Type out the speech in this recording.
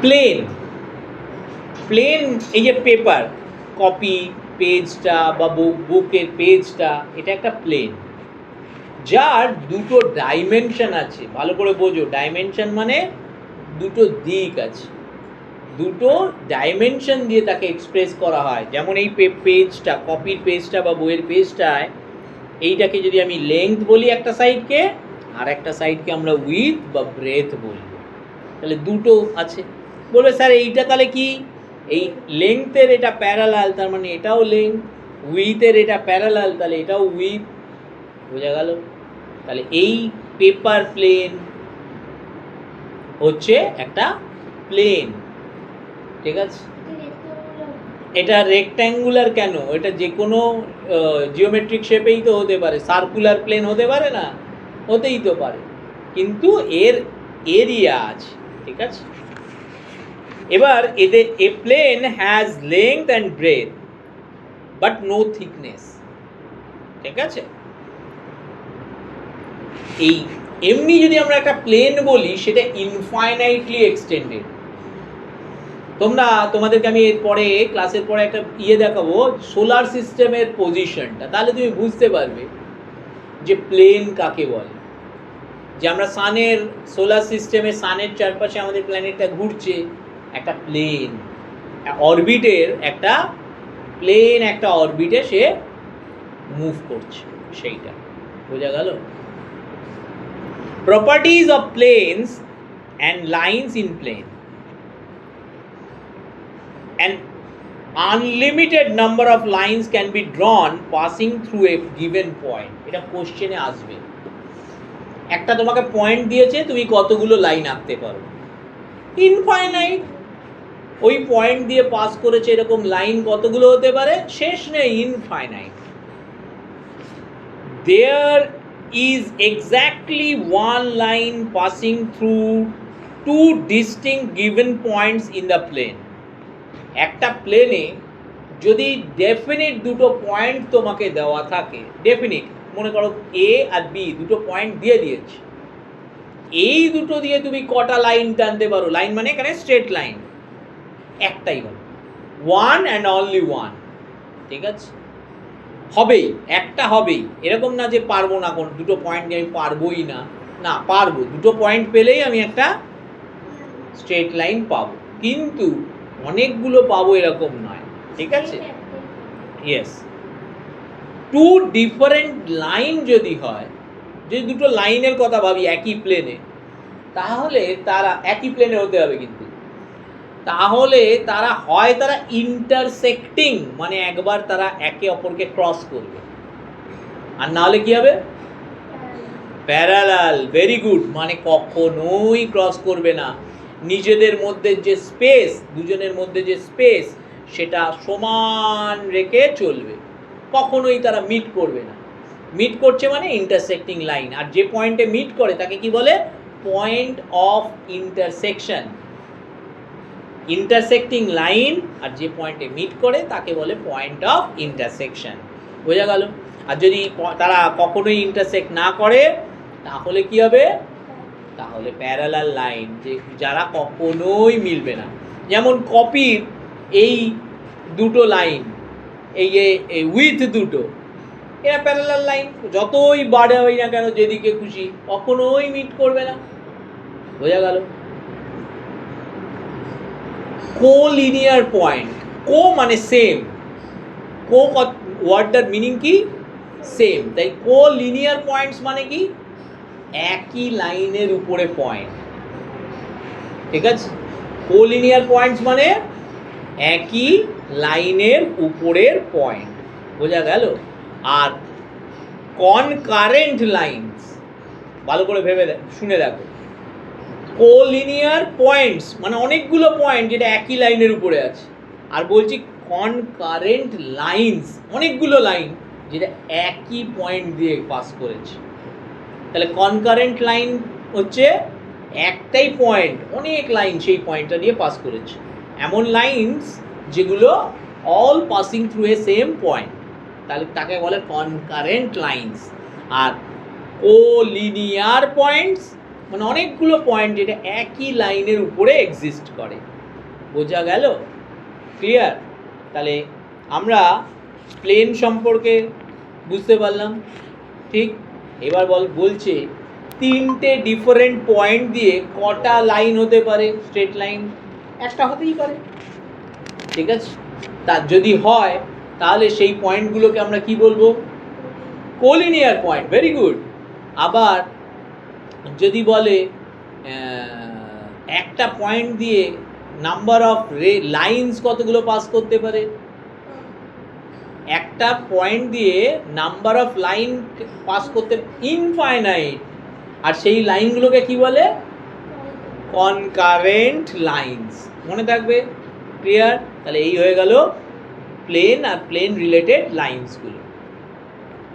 Plane plane এই যে paper copy পেজটা বা বুকের পেজটা, এটা একটা প্লেন যার দুটো ডাইমেনশন আছে। ভালো করে বোঝো, ডাইমেনশন মানে দুটো দিক আছে, দুটো ডাইমেনশন দিয়ে তাকে এক্সপ্রেস করা হয়। যেমন এই পেজটা, কপির পেজটা বা বইয়ের পেজটায় এইটাকে যদি আমি লেংথ বলি একটা সাইডকে, আর একটা সাইডকে আমরা উইথ বা ব্রেথ বলি, তাহলে দুটো আছে। বলবে স্যার এইটা তাহলে কি, এই লেংথের এটা প্যারালাল, তার মানে এটাও লেংথ, উইথের এটা প্যারালাল, তাহলে এটাও উইথ। বোঝা গেল? তাহলে এই পেপার প্লেন হচ্ছে একটা প্লেন, ঠিক আছে? এটা রেক্ট্যাঙ্গুলার কেন? এটা যে কোনো জিওমেট্রিক শেপেই তো হতে পারে, সার্কুলার প্লেন হতে পারে না? হতেই তো পারে, কিন্তু এর এরিয়া আছে, ঠিক আছে? এবার এদের a plane has length and breadth but no thickness, ঠিক আছে? এই এমনি যদি আমরা একটা প্লেন বলি, সেটা ইনফাইনাইটলি এক্সটেন্ডেড। তোমাদেরকে আমি এরপরে ক্লাসের পরে একটা দেখাবো সোলার সিস্টেমের পজিশনটা, তাহলে তুমি বুঝতে পারবে যে প্লেন কাকে বলে। যে আমরা সানের সোলার সিস্টেমে সানের চারপাশে আমাদের প্ল্যানেটটা ঘুরছে, একটা প্লেন অরবিটের, একটা প্লেন একটা অরবিটে সে মুভ করছে, সেইটা। বোঝা গেল? Properties of planes and lines in plane. An unlimited number of lines can be drawn passing through a given point. এটা কোশ্চেনে আসবে, একটা তোমাকে পয়েন্ট দিয়েছে, তুমি কতগুলো লাইন আঁকতে পারো? ইনফাইনাইট। ওই পয়েন্ট দিয়ে পাস করেছে এরকম লাইন কতগুলো হতে পারে? শেষ নেই, infinite. There is exactly one line passing through two distinct given points in the plane. একটা প্লেনে যদি ডেফিনিট দুটো পয়েন্ট তোমাকে দেওয়া থাকে, ডেফিনিট, মনে করো এ আর বি দুটো পয়েন্ট দিয়ে দিয়েছে, এই দুটো দিয়ে তুমি কটা লাইন টানতে পারো? লাইন মানে এখানে স্ট্রেট লাইন, একটাই হবে, ওয়ান অ্যান্ড অনলি ওয়ান, ঠিক আছে? হবেই, একটা হবেই, এরকম না যে পারবো না, কোন দুটো পয়েন্ট দিয়ে আমি পারবোই না, না পারবো, দুটো পয়েন্ট পেলেই আমি একটা স্ট্রেট লাইন পাবো, কিন্তু অনেকগুলো পাবো এরকম নয়, ঠিক আছে? ইয়েস, টু ডিফারেন্ট লাইন যদি হয়, যদি দুটো লাইনের কথা ভাবি একই প্লেনে, তাহলে তারা একই প্লেনে হতে হবে, কিন্তু তাহলে তারা হয় তারা ইন্টারসেক্টিং, মানে একবার তারা একে অপরকে ক্রস করবে, আর না হলে কি হবে? প্যারালাল। ভেরি গুড, মানে কখনোই ক্রস করবে না। নিজেদের মধ্যে যে স্পেস, দুজনের মধ্যে যে স্পেস, সেটা সমান রেখে চলবে, কখনোই তারা মিট করবে না। মিট করছে মানে ইন্টারসেক্টিং লাইন, আর যে পয়েন্টে মিট করে তাকে কি বলে? Point of intersection. Intersecting line আর যে পয়েন্টে মিট করে তাকে বলে পয়েন্ট অফ ইন্টারসেকশন। বোঝা গেল? আর যদি তারা কখনোই ইন্টারসেক্ট না করে, তাহলে কি হবে? তাহলে প্যারালাল লাইন, যে যারা কখনোই মিলবে না। যেমন কপির এই দুটো লাইন, এই যে উইথ দুটো, এরা প্যারালাল লাইন, যতই বাড়াই না কেন যেদিকে খুশি, কখনোই মিট করবে না। বোঝা গেল? কোলিনিয়ার পয়েন্ট, কো মানে সেম, কো ওয়ার্ডটার মিনিং কি? সেম। তাই কোলিনিয়ার পয়েন্টস মানে কি? একই লাইনের উপরে পয়েন্ট, ঠিক আছে? কোলিনিয়ার পয়েন্টস মানে একই লাইনের উপরের পয়েন্ট। বোঝা গেল? আর কনকারেন্ট লাইনস, ভালো করে ভেবে শুনে দেখো, কোলিনিয়ার পয়েন্টস মানে অনেকগুলো পয়েন্ট যেটা একই লাইনের উপরে আছে, আর বলছি কনকারেন্ট লাইনস, অনেকগুলো লাইন যেটা একই পয়েন্ট দিয়ে পাস করেছে। তাহলে কনকারেন্ট লাইন হচ্ছে একটাই পয়েন্ট, অনেক লাইন সেই পয়েন্টটা দিয়ে পাস করেছে, এমন লাইনস যেগুলো all passing through a same point, তাহলে তাকে বলে কনকারেন্ট লাইনস। আর কোলিনিয়ার পয়েন্টস মানে অনেকগুলো পয়েন্ট যেটা একই লাইনের উপরে এক্সিস্ট করে। বোঝা গেল? ক্লিয়ার? তাহলে আমরা প্লেন সম্পর্কে বুঝতে পারলাম, ঠিক? এবার বলছে 3টে ডিফারেন্ট পয়েন্ট দিয়ে কটা লাইন হতে পারে? স্ট্রেট লাইন একটা হতেই পারে, ঠিক আছে? তার যদি হয় তাহলে সেই পয়েন্টগুলোকে আমরা কি বলবো? Collinear point. Very good. আবার যদি বলে একটা পয়েন্ট দিয়ে নাম্বার অফ লাইন্স কতগুলো পাস করতে পারে? একটা পয়েন্ট দিয়ে নাম্বার অফ লাইন পাস করতে ইনফাইনাইট। আর সেই লাইনগুলোকে কি বলে? Concurrent lines. মনে থাকবে? ক্লিয়ার? তাহলে এই হয়ে গেল প্লেন আর প্লেন রিলেটেড লাইন্সগুলো।